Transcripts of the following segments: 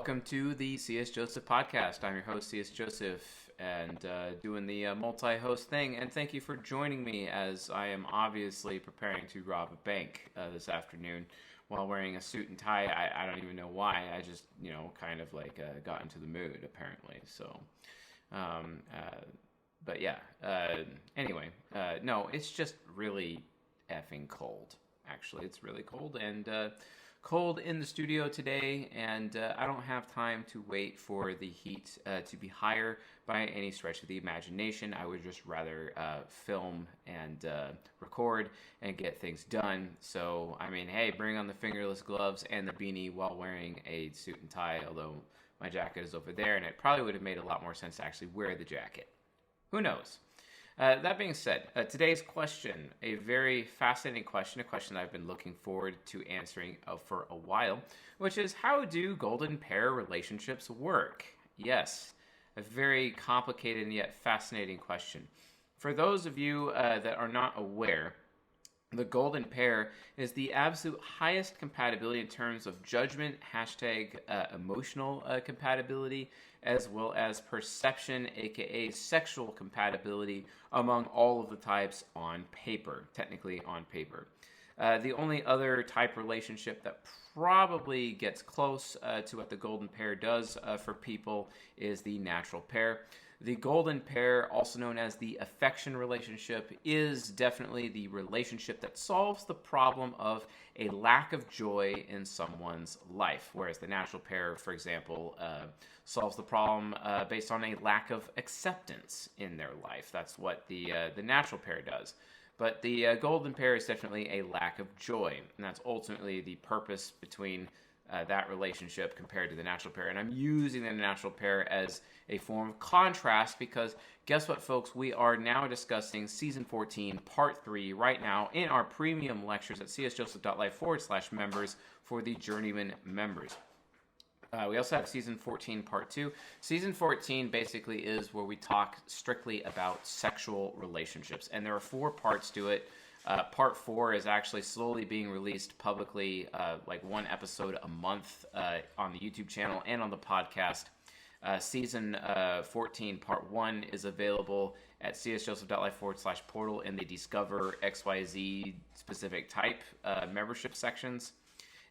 welcome to the C.S. Joseph podcast. I'm your host, C.S. Joseph, and doing the multi-host thing. And thank you for joining me as I am obviously preparing to rob a bank this afternoon while wearing a suit and tie. I don't even know why. I just, kind of like got into the mood, apparently. So, but yeah. Anyway, no, it's just really effing cold. Actually, it's really cold, and cold in the studio today, and I don't have time to wait for the heat to be higher by any stretch of the imagination. I would just rather film and record and get things done. So, I mean, hey, bring on the fingerless gloves and the beanie while wearing a suit and tie, although my jacket is over there, and it probably would have made a lot more sense to actually wear the jacket. Who knows? That being said, today's question, a very fascinating question, a question I've been looking forward to answering for a while, which is, how do golden pair relationships work? Yes, a very complicated and yet fascinating question. For those of you that are not aware, the golden pair is the absolute highest compatibility in terms of judgment, emotional compatibility, as well as perception, aka sexual compatibility, among all of the types on paper, technically on paper. The only other type relationship that probably gets close to what the golden pair does for people is the natural pair. The golden pair, also known as the affection relationship, is definitely the relationship that solves the problem of a lack of joy in someone's life, whereas the natural pair, for example, solves the problem based on a lack of acceptance in their life. That's what the natural pair does. But the golden pair is definitely a lack of joy, and that's ultimately the purpose between that relationship compared to the natural pair. And I'm using the natural pair as a form of contrast because guess what, folks? We are now discussing Season 14, Part 3 right now in our premium lectures at csjoseph.life/members for the Journeyman members. We also have Season 14, Part 2. Season 14 basically is where we talk strictly about sexual relationships, and there are 4 parts to it. Part 4 is actually slowly being released publicly, like one episode a month on the YouTube channel and on the podcast. Season 14, Part 1 is available at csjoseph.life/portal in the Discover XYZ specific type membership sections.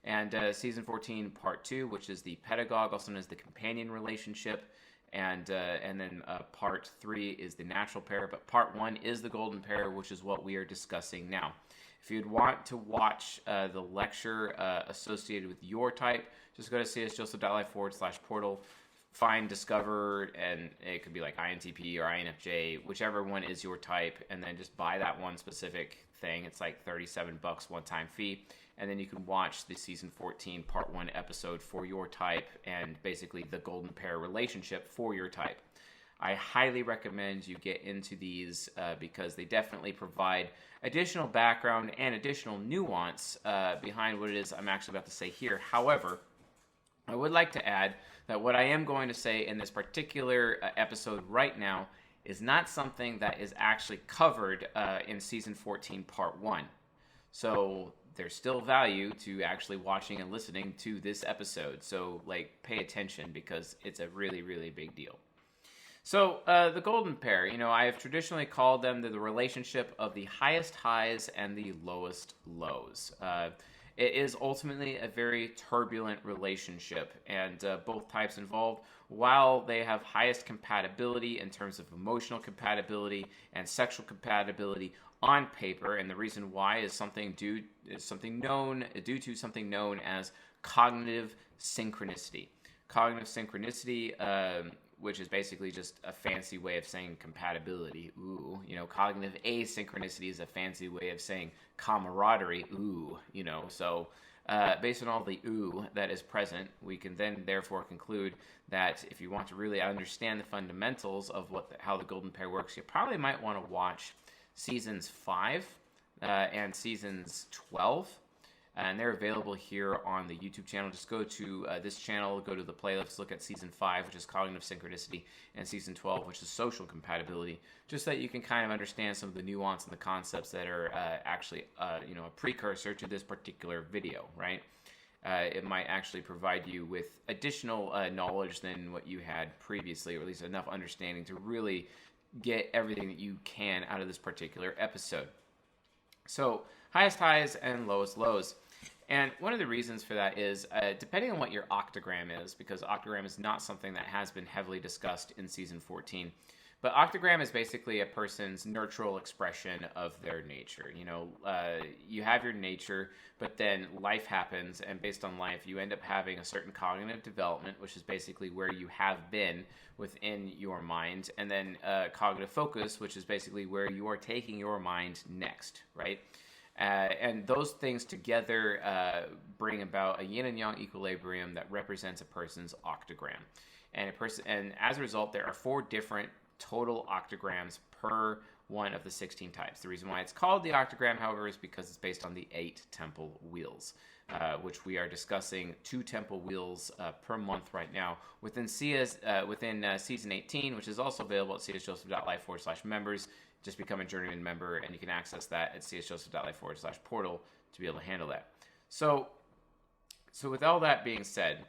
And Season 14, Part 2, which is the pedagogue, also known as the companion relationship. And then Part 3 is the natural pair, but Part 1 is the golden pair, which is what we are discussing now. If you'd want to watch the lecture associated with your type, just go to csjoseph.life/portal, find Discover, and it could be like INTP or INFJ, whichever one is your type, and then just buy that one specific thing. It's like $37 one-time fee. And then you can watch the Season 14 Part 1 episode for your type and basically the golden pair relationship for your type. I highly recommend you get into these because they definitely provide additional background and additional nuance behind what it is I'm actually about to say here. However, I would like to add that what I am going to say in this particular episode right now is not something that is actually covered in Season 14 Part 1. So there's still value to actually watching and listening to this episode. So, pay attention because it's a really, really big deal. So, the golden pair, I have traditionally called them the relationship of the highest highs and the lowest lows. It is ultimately a very turbulent relationship, and both types involved, while they have highest compatibility in terms of emotional compatibility and sexual compatibility on paper, and the reason why is due to something known as cognitive synchronicity. Cognitive synchronicity, which is basically just a fancy way of saying compatibility. Ooh, cognitive asynchronicity is a fancy way of saying camaraderie. Ooh, so based on all the ooh that is present, we can then therefore conclude that if you want to really understand the fundamentals of how the golden pair works, you probably might want to watch Seasons 5 and Seasons 12, and they're available here on the YouTube channel. Just go to this channel, go to the playlist, look at Season 5, which is Cognitive Synchronicity, and Season 12, which is Social Compatibility, just so that you can kind of understand some of the nuance and the concepts that are actually a precursor to this particular video, right? it might actually provide you with additional knowledge than what you had previously, or at least enough understanding to really get everything that you can out of this particular episode. So, highest highs and lowest lows. And one of the reasons for that is, depending on what your octagram is, because octagram is not something that has been heavily discussed in season 14, but octagram is basically a person's nurtural expression of their nature. You know, you have your nature, but then life happens, and based on life, you end up having a certain cognitive development, which is basically where you have been within your mind, and then cognitive focus, which is basically where you are taking your mind next, right? And those things together bring about a yin and yang equilibrium that represents a person's octagram. And as a result, there are 4 different total octagrams per one of the 16 types. The reason why it's called the octagram, however, is because it's based on the 8 temple wheels, which we are discussing 2 temple wheels per month right now within season 18, which is also available at csjoseph.life/members. Just become a journeyman member, and you can access that at csjoseph.life/portal to be able to handle that. So with all that being said,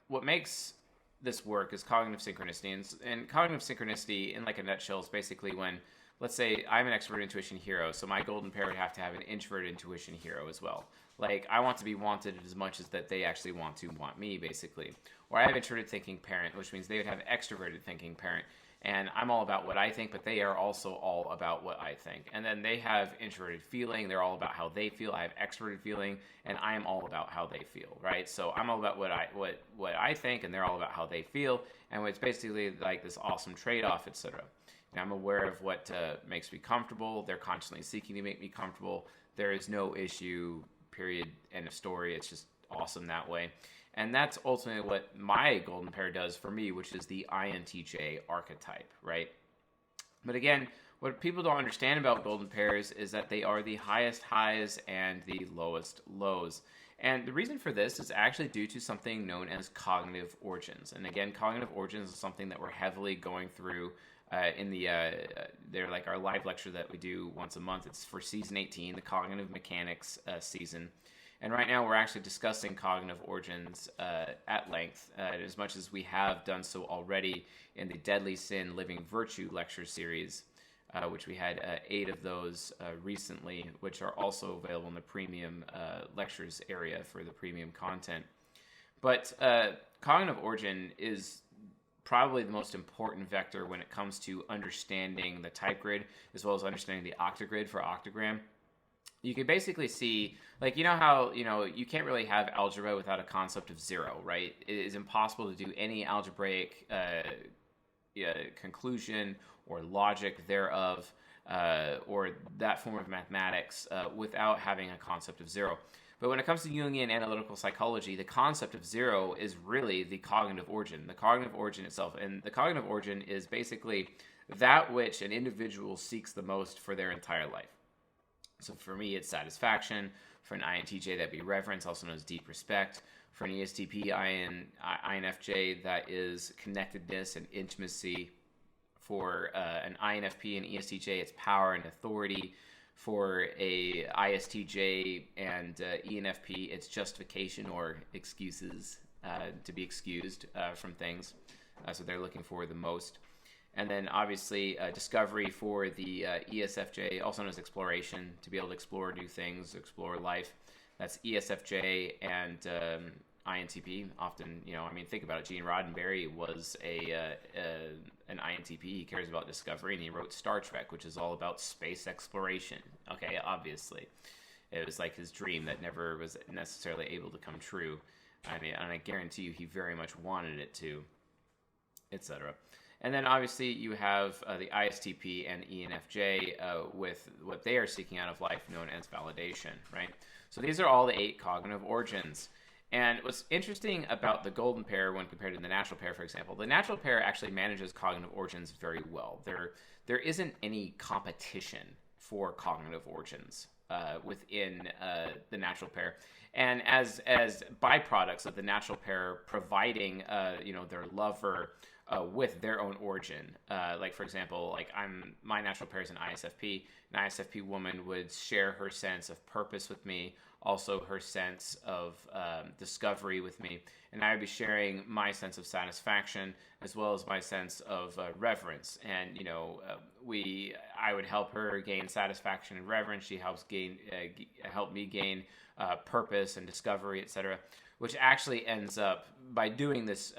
what makes this work is cognitive synchronicity. And cognitive synchronicity, in like a nutshell, is basically when, let's say, I'm an extrovert intuition hero, so my golden pair would have to have an introverted intuition hero as well. Like, I want to be wanted as much as that they actually want to want me, basically. Or I have introverted thinking parent, which means they would have extroverted thinking parent. And I'm all about what I think, but they are also all about what I think. And then they have introverted feeling. They're all about how they feel. I have extroverted feeling, and I am all about how they feel, right? So I'm all about what I think, and they're all about how they feel. And it's basically like this awesome trade-off, etc. And I'm aware of what makes me comfortable. They're constantly seeking to make me comfortable. There is no issue, period, end of story. It's just awesome that way. And that's ultimately what my golden pair does for me, which is the INTJ archetype, right? But again, what people don't understand about golden pairs is that they are the highest highs and the lowest lows. And the reason for this is actually due to something known as cognitive origins. And again, cognitive origins is something that we're heavily going through in they're like our live lecture that we do once a month. It's for season 18, the cognitive mechanics season. And right now we're actually discussing cognitive origins at length, as much as we have done so already in the Deadly Sin Living Virtue lecture series, which we had 8 of those recently, which are also available in the premium lectures area for the premium content. But cognitive origin is probably the most important vector when it comes to understanding the type grid, as well as understanding the octagrid for octagram. You can basically see, like, you know how, you can't really have algebra without a concept of 0, right? It is impossible to do any algebraic conclusion or logic thereof, or that form of mathematics without having a concept of 0. But when it comes to Jungian analytical psychology, the concept of 0 is really the cognitive origin itself. And the cognitive origin is basically that which an individual seeks the most for their entire life. So for me, it's satisfaction. For an INTJ, that'd be reverence, also known as deep respect. For an ESTP, INFJ, that is connectedness and intimacy. For an INFP and ESTJ, it's power and authority. For a ISTJ and ENFP, it's justification or excuses, to be excused from things. So they're looking for the most. And then obviously discovery for the ESFJ, also known as exploration, to be able to explore new things, explore life. That's ESFJ and INTP. Often, think about it. Gene Roddenberry was an INTP. He cares about discovery, and he wrote Star Trek, which is all about space exploration. Okay, obviously. It was like his dream that never was necessarily able to come true. And I guarantee you he very much wanted it to, etc. And then obviously you have the ISTP and ENFJ with what they are seeking out of life, known as validation, right? So these are all the 8 cognitive origins. And what's interesting about the golden pair when compared to the natural pair, for example, the natural pair actually manages cognitive origins very well. There isn't any competition for cognitive origins within the natural pair. And as byproducts of the natural pair providing, their lover with their own origin. Like, for example, my natural pair is an ISFP. An ISFP woman would share her sense of purpose with me, also her sense of discovery with me, and I would be sharing my sense of satisfaction as well as my sense of reverence. And I would help her gain satisfaction and reverence. She helps help me gain purpose and discovery, etc. Which actually ends up, by doing this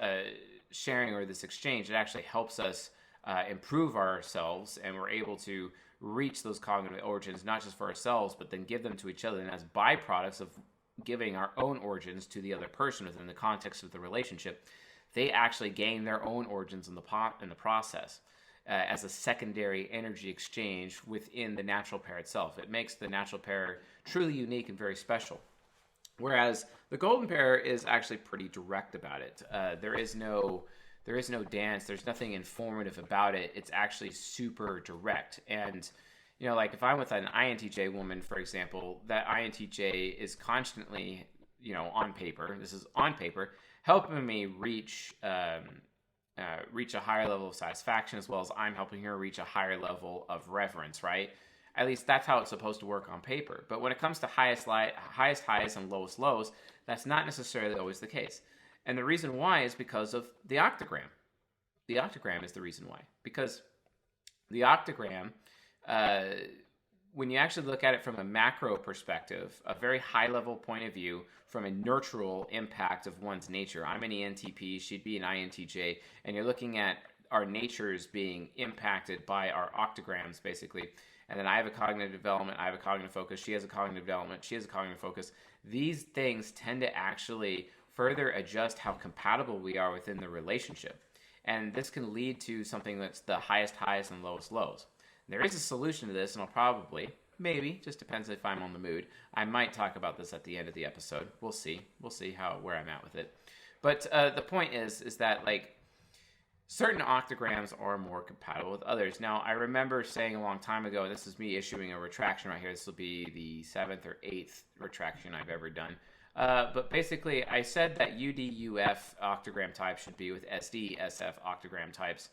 sharing or this exchange, it actually helps us improve ourselves, and we're able to reach those cognitive origins, not just for ourselves, but then give them to each other. And as byproducts of giving our own origins to the other person within the context of the relationship, they actually gain their own origins in the process as a secondary energy exchange within the natural pair itself. It makes the natural pair truly unique and very special. Whereas the golden pair is actually pretty direct about it. There is no dance. There's nothing informative about it. It's actually super direct. And, like if I'm with an INTJ woman, for example, that INTJ is constantly, on paper, this is on paper, helping me reach a higher level of satisfaction, as well as I'm helping her reach a higher level of reverence, right? At least that's how it's supposed to work on paper. But when it comes to highest highs and lowest lows, that's not necessarily always the case. And the reason why is because of the octagram. The octagram is the reason why. Because the octagram, when you actually look at it from a macro perspective, a very high-level point of view, from a nurtural impact of one's nature. I'm an ENTP, she'd be an INTJ, and you're looking at our natures being impacted by our octagrams, basically. And then I have a cognitive development, I have a cognitive focus, she has a cognitive development, she has a cognitive focus. These things tend to actually further adjust how compatible we are within the relationship. And this can lead to something that's the highest highs and lowest lows. There is a solution to this, and I'll probably, maybe, just depends if I'm on the mood, I might talk about this at the end of the episode. We'll see. We'll see where I'm at with it. But the point is that, like, certain octagrams are more compatible with others. Now, I remember saying a long time ago, this is me issuing a retraction right here. This will be the 7th or 8th retraction I've ever done. But basically, I said that UDUF octagram type should be with SDSF octagram types.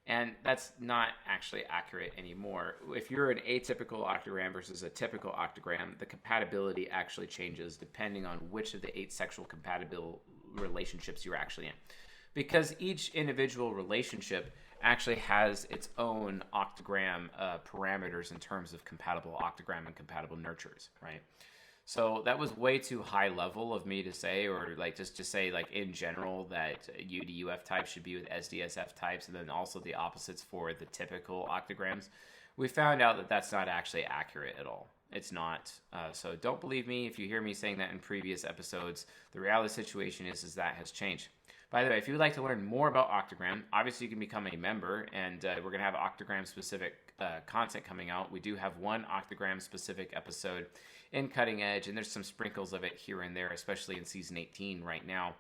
And that's not actually accurate anymore. If you're an atypical octagram versus a typical octagram, the compatibility actually changes depending on which of the 8 sexual compatible relationships you're actually in. Because each individual relationship actually has its own octagram parameters in terms of compatible octagram and compatible nurtures, right? So that was way too high level of me to say, or like just to say like in general that UDUF types should be with SDSF types, and then also the opposites for the typical octagrams. We found out that that's not actually accurate at all. It's not. So don't believe me if you hear me saying that in previous episodes. The reality situation is that has changed. By the way, if you would like to learn more about Octagram, obviously you can become a member, and we're going to have Octagram-specific content coming out. We do have one Octagram-specific episode in Cutting Edge, and there's some sprinkles of it here and there, especially in Season 18 right now.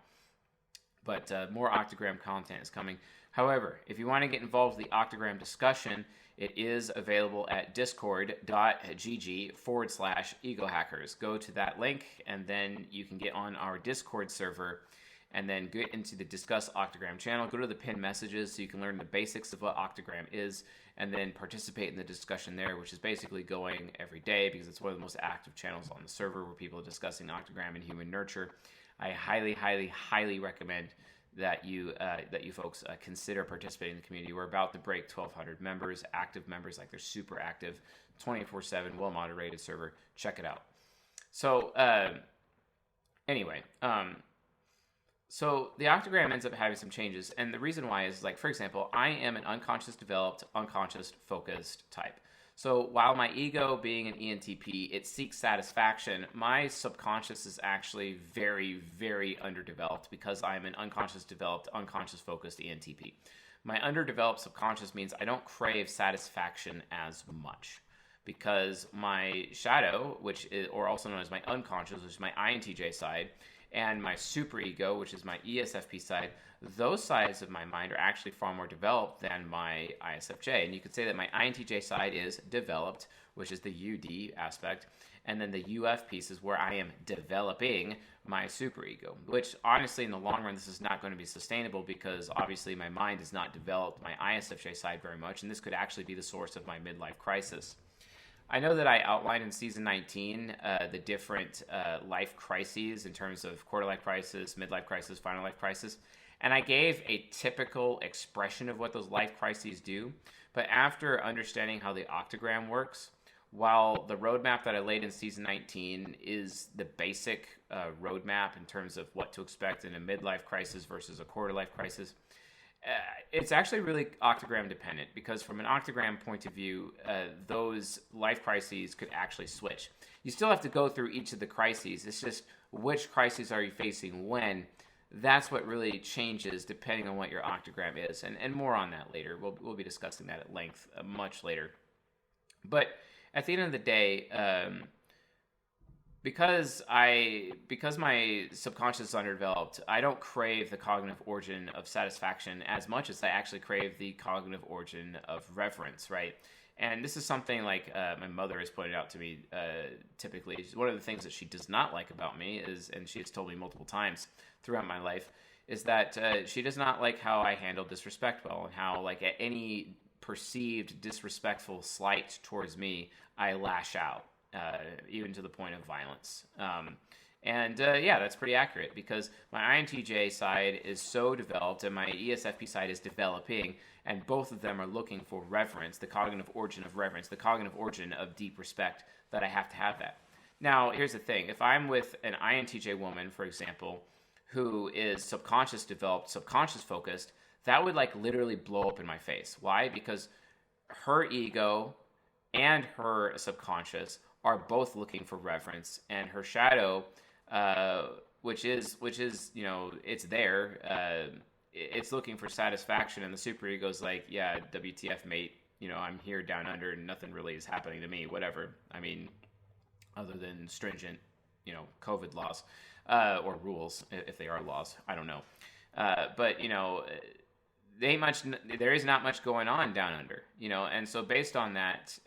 But more Octagram content is coming. However, if you want to get involved with the Octagram discussion, it is available at discord.gg/egohackers. Go to that link, and then you can get on our Discord server and then get into the Discuss Octagram channel. Go to the pinned messages so you can learn the basics of what Octagram is, and then participate in the discussion there, which is basically going every day because it's one of the most active channels on the server where people are discussing Octagram and human nurture. I highly, highly, highly recommend that you folks consider participating in the community. We're about to break 1,200 members, active members, like they're super active, 24/7, well-moderated server. Check it out. So anyway, so the octagram ends up having some changes, and the reason why is, like, for example, I am an unconscious developed, unconscious focused type. So while my ego, being an ENTP, it seeks satisfaction, my subconscious is actually very, very underdeveloped because I'm an unconscious developed, unconscious focused ENTP. My underdeveloped subconscious means I don't crave satisfaction as much because my shadow, which is, or also known as my unconscious, which is my INTJ side, and my superego, which is my ESFP side, those sides of my mind are actually far more developed than my ISFJ. And you could say that my INTJ side is developed, which is the UD aspect, and then the UF piece is where I am developing my superego, which honestly in the long run this is not going to be sustainable because obviously my mind has not developed my ISFJ side very much, and this could actually be the source of my midlife crisis. I know that I outlined in season 19 the different life crises in terms of quarter life crisis, midlife crisis, final life crisis. And I gave a typical expression of what those life crises do. But after understanding how the octagram works, while the roadmap that I laid in season 19 is the basic roadmap in terms of what to expect in a midlife crisis versus a quarter life crisis, it's actually really octagram dependent, because from an octagram point of view, those life crises could actually switch. You still have to go through each of the crises. It's just which crises are you facing when. That's what really changes depending on what your octagram is. And more on that later. We'll be discussing that at length much later. But at the end of the day, because my subconscious is underdeveloped, I don't crave the cognitive origin of satisfaction as much as I actually crave the cognitive origin of reverence, right? And this is something like my mother has pointed out to me typically. One of the things that she does not like about me is, and she has told me multiple times throughout my life, is that she does not like how I handle disrespect well, and how, like, at any perceived disrespectful slight towards me, I lash out. Even to the point of violence. Yeah, that's pretty accurate, because my INTJ side is so developed and my ESFP side is developing, and both of them are looking for reverence, the cognitive origin of reverence, the cognitive origin of deep respect, that I have to have that. Now, here's the thing. If I'm with an INTJ woman, for example, who is subconscious developed, subconscious focused, that would, like, literally blow up in my face. Why? Because her ego and her subconscious are both looking for reverence, and her shadow, which is it's there, it's looking for satisfaction, and the superego's like, yeah, WTF, mate, I'm here down under and nothing really is happening to me, whatever. I mean, other than stringent, COVID laws, or rules, if they are laws, I don't know. But there is not much going on down under, and so based on that,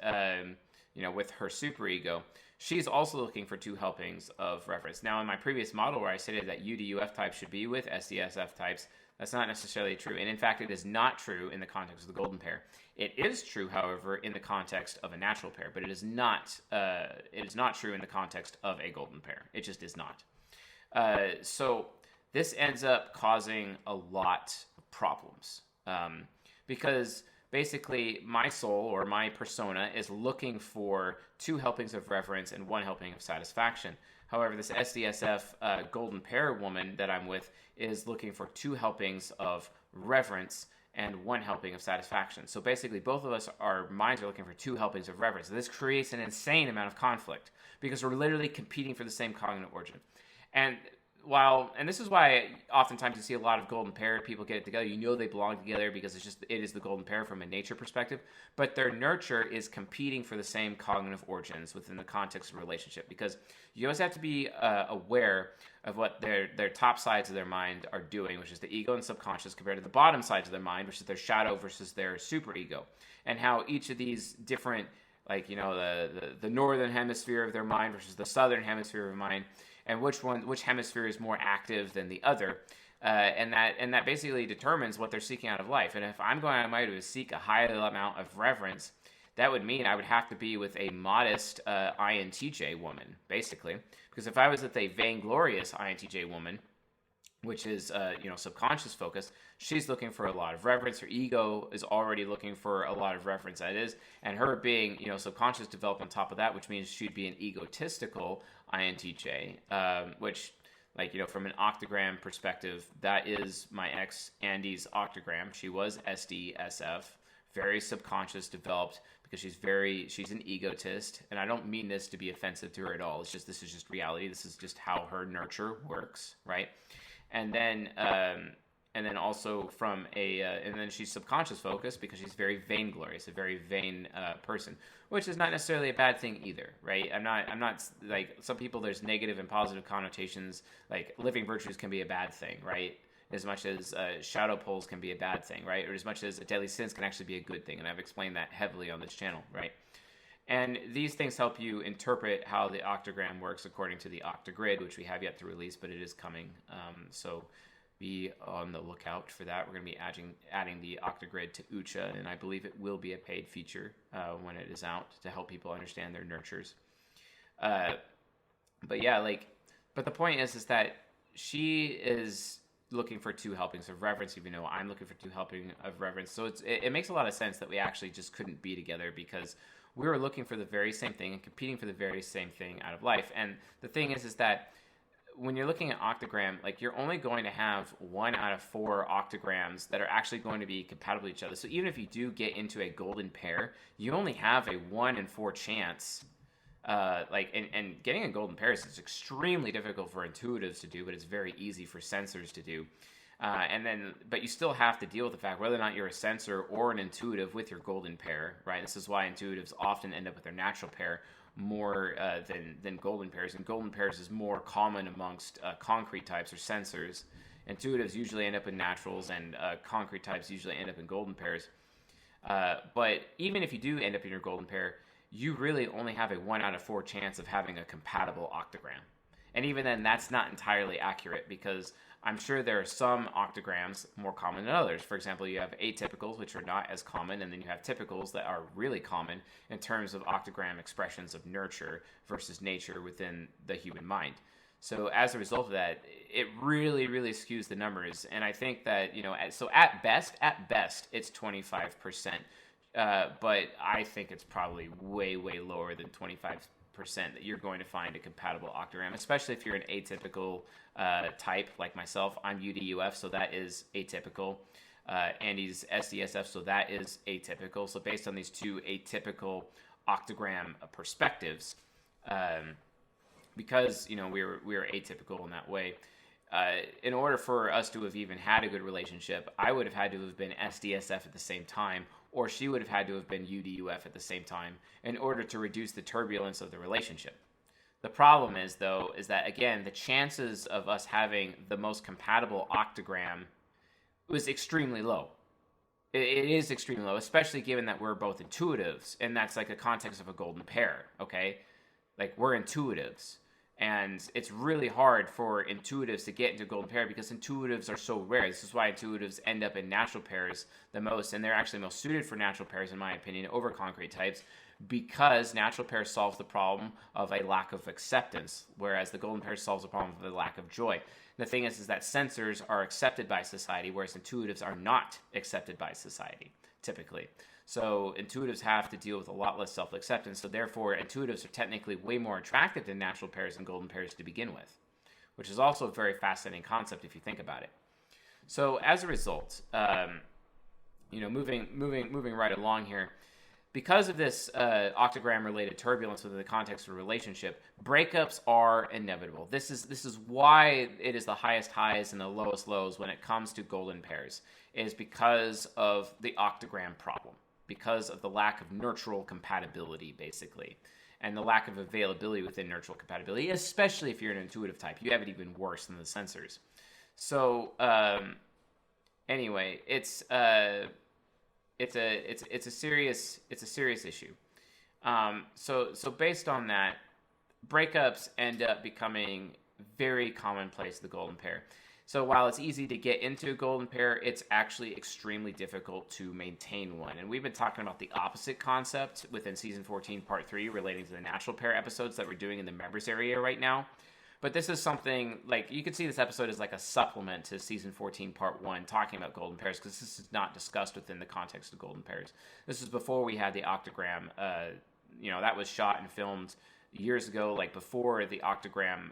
with her superego, she's also looking for two helpings of reference. Now, in my previous model where I stated that UDUF types should be with SDSF types, that's not necessarily true. And in fact, it is not true in the context of the golden pair. It is true, however, in the context of a natural pair, but it is not true in the context of a golden pair. It just is not. So this ends up causing a lot of problems, because basically, my soul or my persona is looking for two helpings of reverence and one helping of satisfaction. However, this SDSF golden pair woman that I'm with is looking for two helpings of reverence and one helping of satisfaction. So basically, both of us, our minds are looking for two helpings of reverence. This creates an insane amount of conflict, because we're literally competing for the same cognitive origin. And this is why oftentimes you see a lot of golden pair people get it together. They belong together because it is the golden pair from a nature perspective, but their nurture is competing for the same cognitive origins within the context of a relationship, because you always have to be aware of what their top sides of their mind are doing, which is the ego and subconscious, compared to the bottom sides of their mind, which is their shadow versus their superego, and how each of these different, the northern hemisphere of their mind versus the southern hemisphere of mind, and which hemisphere is more active than the other, and that basically determines what they're seeking out of life. And if I'm going out of my way to seek a high amount of reverence, that would mean I would have to be with a modest INTJ woman, basically. Because if I was with a vainglorious INTJ woman, which is subconscious focus, she's looking for a lot of reverence. Her ego is already looking for a lot of reverence, that is, and her being subconscious developed on top of that, which means she'd be an egotistical INTJ, which, from an octagram perspective, that is my ex Andy's octagram. She was SDSF, very subconscious developed, because she's an egotist, and I don't mean this to be offensive to her at all. This is just reality. This is just how her nurture works, right? And then also and then she's subconscious focused because she's very vainglorious, a very vain person, which is not necessarily a bad thing either, right? I'm not like some people. There's negative and positive connotations. Like living virtues can be a bad thing, right? As much as shadow poles can be a bad thing, right? Or as much as deadly sins can actually be a good thing, and I've explained that heavily on this channel, right? And these things help you interpret how the octagram works according to the octagrid, which we have yet to release, but it is coming. So be on the lookout for that. We're going to be adding the Octagrid to Ucha, and I believe it will be a paid feature when it is out to help people understand their nurtures. But yeah, but the point is that she is looking for 2 helpings of reverence, even though I'm looking for 2 helpings of reverence. So it makes a lot of sense that we actually just couldn't be together, because we were looking for the very same thing and competing for the very same thing out of life. And the thing is that when you're looking at Octagram, you're only going to have 1 out of 4 Octagrams that are actually going to be compatible with each other. So even if you do get into a golden pair, you only have a 1 in 4 chance. And getting a golden pair is extremely difficult for intuitives to do, but it's very easy for sensors to do. But you still have to deal with the fact whether or not you're a sensor or an intuitive with your golden pair, right? This is why intuitives often end up with their natural pair more than golden pairs, and golden pairs is more common amongst concrete types or sensors. Intuitives usually end up in naturals, and concrete types usually end up in golden pairs. But even if you do end up in your golden pair, you really only have a 1 out of 4 chance of having a compatible octagram. And even then, that's not entirely accurate, because I'm sure there are some octagrams more common than others. For example, you have atypicals, which are not as common, and then you have typicals that are really common in terms of octagram expressions of nurture versus nature within the human mind. So as a result of that, it really, really skews the numbers. And I think that, so at best, it's 25%. But I think it's probably way, way lower than 25% that you're going to find a compatible octagram, especially if you're an atypical type like myself. I'm UDUF, so that is atypical. Andy's SDSF, so that is atypical. So based on these 2 atypical octagram perspectives, because we're atypical in that way, in order for us to have even had a good relationship, I would have had to have been SDSF at the same time, or she would have had to have been UDUF at the same time in order to reduce the turbulence of the relationship. The problem is that, again, the chances of us having the most compatible octagram was extremely low. It is extremely low, especially given that we're both intuitives, and that's like the context of a golden pair, okay? We're intuitives. And it's really hard for intuitives to get into golden pair, because intuitives are so rare. This is why intuitives end up in natural pairs the most, and they're actually most suited for natural pairs, in my opinion, over concrete types, because natural pair solves the problem of a lack of acceptance, whereas the golden pair solves the problem of the lack of joy. The thing is that sensors are accepted by society, whereas intuitives are not accepted by society, typically. So intuitives have to deal with a lot less self-acceptance. So therefore, intuitives are technically way more attractive than natural pairs and golden pairs to begin with, which is also a very fascinating concept if you think about it. So as a result, moving right along here, because of this octagram-related turbulence within the context of a relationship, breakups are inevitable. This is why it is the highest highs and the lowest lows when it comes to golden pairs, is because of the octagram problem, because of the lack of nurtural compatibility, basically, and the lack of availability within nurtural compatibility, especially if you're an intuitive type. You have it even worse than the sensors. So anyway, it's a serious issue. So based on that, breakups end up becoming very commonplace in the golden pair. So while it's easy to get into a golden pair, it's actually extremely difficult to maintain one. And we've been talking about the opposite concept within Season 14, Part 3, relating to the natural pair episodes that we're doing in the members area right now. But this is something, you could see this episode as like a supplement to Season 14, Part 1, talking about golden pairs, because this is not discussed within the context of golden pairs. This is before we had the Octagram. That was shot and filmed years ago, before the Octagram,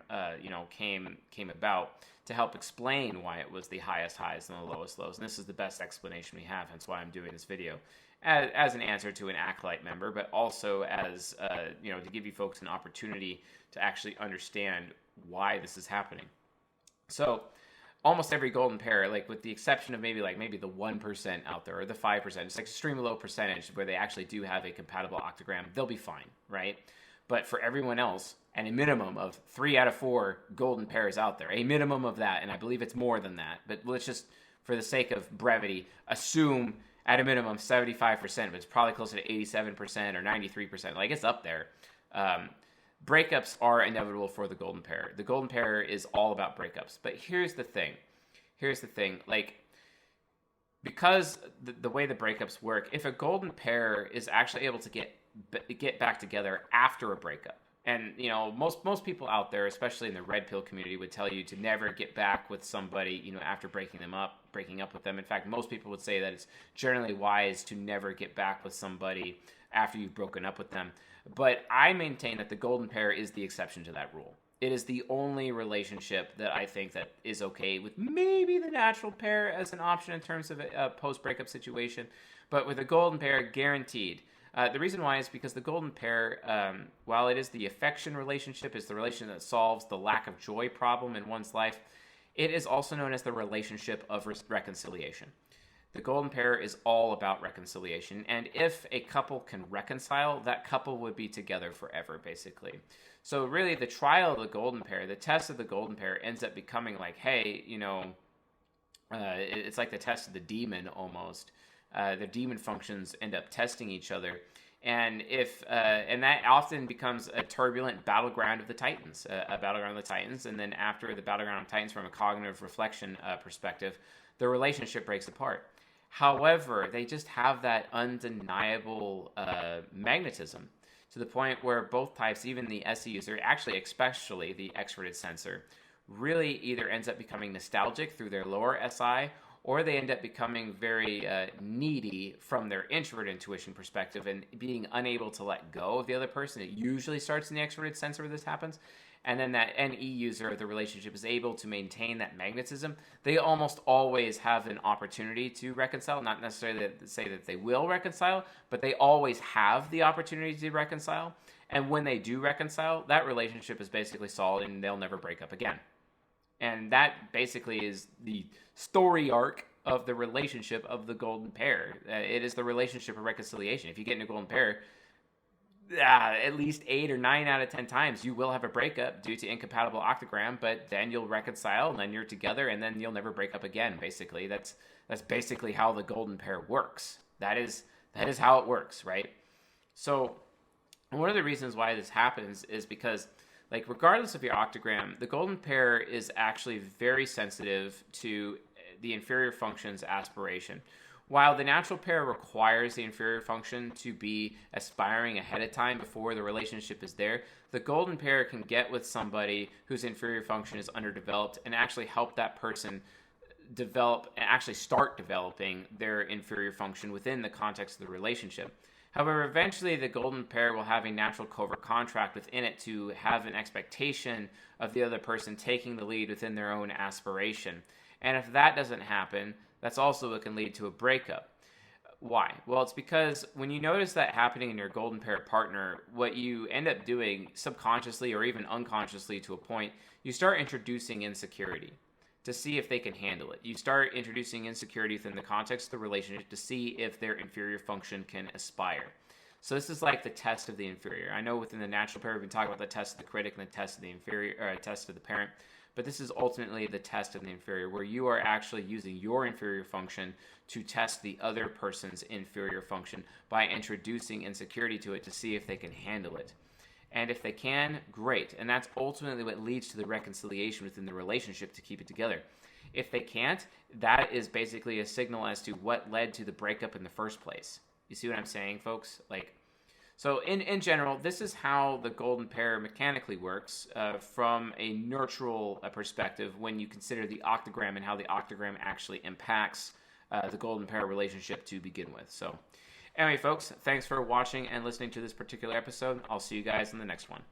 came about, to help explain why it was the highest highs and the lowest lows. And this is the best explanation we have, hence why I'm doing this video. As an answer to an Acolyte member, but also as, to give you folks an opportunity to actually understand why this is happening. So almost every golden pair, with the exception of maybe the 1% out there, or the 5%, it's extremely low percentage where they actually do have a compatible octagram, they'll be fine, right? But for everyone else, and a minimum of 3 out of 4 golden pairs out there, a minimum of that, and I believe it's more than that, but let's just, for the sake of brevity, assume at a minimum 75%, but it's probably closer to 87% or 93%, it's up there. Breakups are inevitable for the golden pair. The golden pair is all about breakups. But here's the thing. here's the thing, like, because the way the breakups work, if a golden pair is actually able to get back together after a breakup, and most people out there, especially in the red pill community, would tell you to never get back with somebody after breaking up with them. In fact, most people would say that it's generally wise to never get back with somebody after you've broken up with them. But I maintain that the golden pair is the exception to that rule. It is the only relationship that I think that is okay, with maybe the natural pair as an option in terms of a post-breakup situation. But with a golden pair, guaranteed. The reason why is because the golden pair, while it is the affection relationship, is the relationship that solves the lack of joy problem in one's life, it is also known as the relationship of reconciliation. The golden pair is all about reconciliation, and if a couple can reconcile, that couple would be together forever, basically. So really, the trial of the golden pair, the test of the golden pair, ends up becoming like, hey, it's like the test of the demon almost. The demon functions end up testing each other, and and that often becomes a turbulent battleground of the Titans, and then after the battleground of Titans, from a cognitive reflection perspective, the relationship breaks apart. However, they just have that undeniable magnetism to the point where both types, even the SE user, actually especially the extroverted sensor, really either ends up becoming nostalgic through their lower SI, or they end up becoming very needy from their introvert intuition perspective and being unable to let go of the other person. It usually starts in the extroverted sensor where this happens. And then that NE user of the relationship is able to maintain that magnetism. They almost always have an opportunity to reconcile, not necessarily to say that they will reconcile, but they always have the opportunity to reconcile. And when they do reconcile, that relationship is basically solid and they'll never break up again. And that basically is the story arc of the relationship of the golden pair. It is the relationship of reconciliation. If you get in a golden pair, at least 8 or 9 out of 10 times you will have a breakup due to incompatible octagram, but then you'll reconcile and then you're together and then you'll never break up again. Basically, that's basically how the golden pair works. That is how it works, right? So one of the reasons why this happens is because, like, regardless of your octagram, the golden pair is actually very sensitive to the inferior function's aspiration. While the natural pair requires the inferior function to be aspiring ahead of time before the relationship is there, the golden pair can get with somebody whose inferior function is underdeveloped and actually help that person develop and actually start developing their inferior function within the context of the relationship. However, eventually the golden pair will have a natural covert contract within it to have an expectation of the other person taking the lead within their own aspiration. And if that doesn't happen, that's also what can lead to a breakup. Why? Well, it's because when you notice that happening in your golden pair partner, what you end up doing subconsciously or even unconsciously to a point, you start introducing insecurity to see if they can handle it. You start introducing insecurity within the context of the relationship to see if their inferior function can aspire. So this is like the test of the inferior. I know within the natural pair, we've been talking about the test of the critic and the test of the inferior, or test of the parent. But this is ultimately the test of the inferior, where you are actually using your inferior function to test the other person's inferior function by introducing insecurity to it to see if they can handle it. And if they can, great. And that's ultimately what leads to the reconciliation within the relationship to keep it together. If they can't, that is basically a signal as to what led to the breakup in the first place. You see what I'm saying, folks? So in general, this is how the golden pair mechanically works from a neutral perspective when you consider the octagram and how the octagram actually impacts the golden pair relationship to begin with. So anyway, folks, thanks for watching and listening to this particular episode. I'll see you guys in the next one.